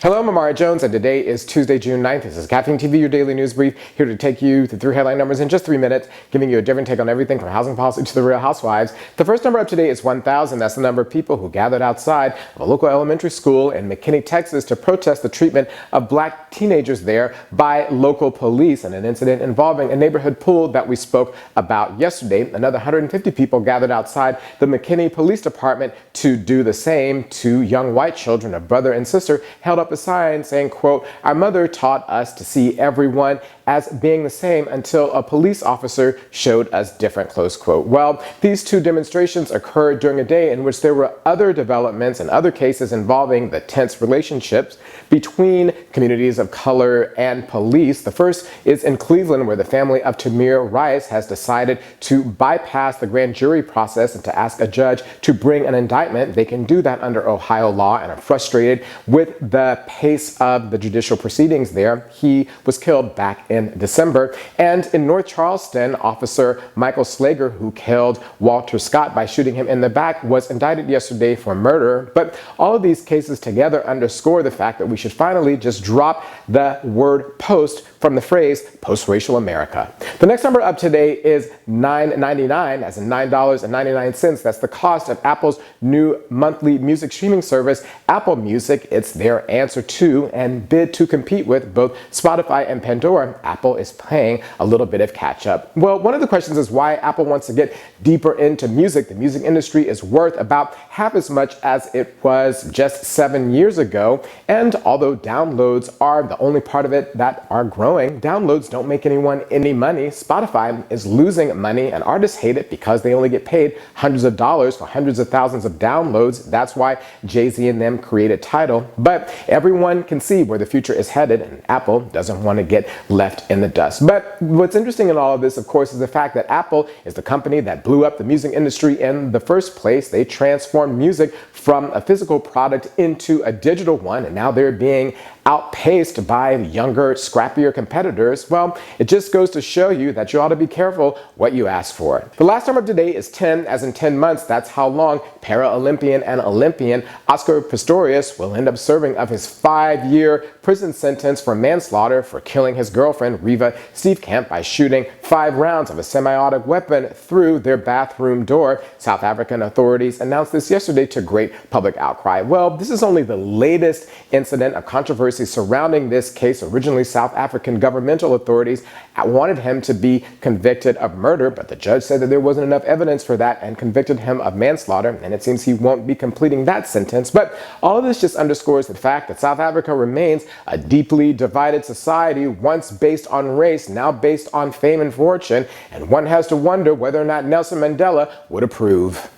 Hello, I'm Amara Jones, and today is Tuesday, June 9th. This is Caffeine TV, your daily news brief, here to take you through 3 headline numbers in just 3 minutes, giving you a different take on everything from housing policy to the Real Housewives. The first number up today is 1,000. That's the number of people who gathered outside of a local elementary school in McKinney, Texas, to protest the treatment of black teenagers there by local police in an incident involving a neighborhood pool that we spoke about yesterday. Another 150 people gathered outside the McKinney Police Department to do the same. 2 young white children, a brother and sister, held up a sign saying, quote, "Our mother taught us to see everyone as being the same until a police officer showed us different," close quote. Well, these 2 demonstrations occurred during a day in which there were other developments and other cases involving the tense relationships between communities of color and police. The first is in Cleveland, where the family of Tamir Rice has decided to bypass the grand jury process and to ask a judge to bring an indictment. They can do that under Ohio law and are frustrated with the pace of the judicial proceedings there. He was killed back in December. And in North Charleston, Officer Michael Slager, who killed Walter Scott by shooting him in the back, was indicted yesterday for murder. But all of these cases together underscore the fact that we should finally just drop the word post from the phrase post-racial America. The next number up today is $9.99, as in $9.99. That's the cost of Apple's new monthly music streaming service, Apple Music. It's their answer to and bid to compete with both Spotify and Pandora. Apple is playing a little bit of catch up. Well, one of the questions is why Apple wants to get deeper into music. The music industry is worth about half as much as it was just 7 years ago. And although downloads are the only part of it that are growing, downloads don't make anyone any money. Spotify is losing money, and artists hate it because they only get paid hundreds of dollars for hundreds of thousands of downloads. That's why Jay-Z and them created Tidal. But everyone can see where the future is headed, and Apple doesn't want to get left in the dust. But what's interesting in all of this, of course, is the fact that Apple is the company that blew up the music industry in the first place. They transformed music from a physical product into a digital one, and now they're being outpaced by younger, scrappier competitors. Well, it just goes to show you that you ought to be careful what you ask for. The last number of today is 10, as in 10 months. That's how long Paraolympian and Olympian Oscar Pistorius will end up serving of his 5-year prison sentence for manslaughter for killing his girlfriend, Reva Steenkamp, by shooting 5 rounds of a semi-automatic weapon through their bathroom door. South African authorities announced this yesterday to great public outcry. Well, this is only the latest incident of controversy surrounding this case. Originally, South African governmental authorities wanted him to be convicted of murder, but the judge said that there wasn't enough evidence for that and convicted him of manslaughter, and it seems he won't be completing that sentence. But all of this just underscores the fact that South Africa remains a deeply divided society, once based on race, now based on fame and fortune, and one has to wonder whether or not Nelson Mandela would approve.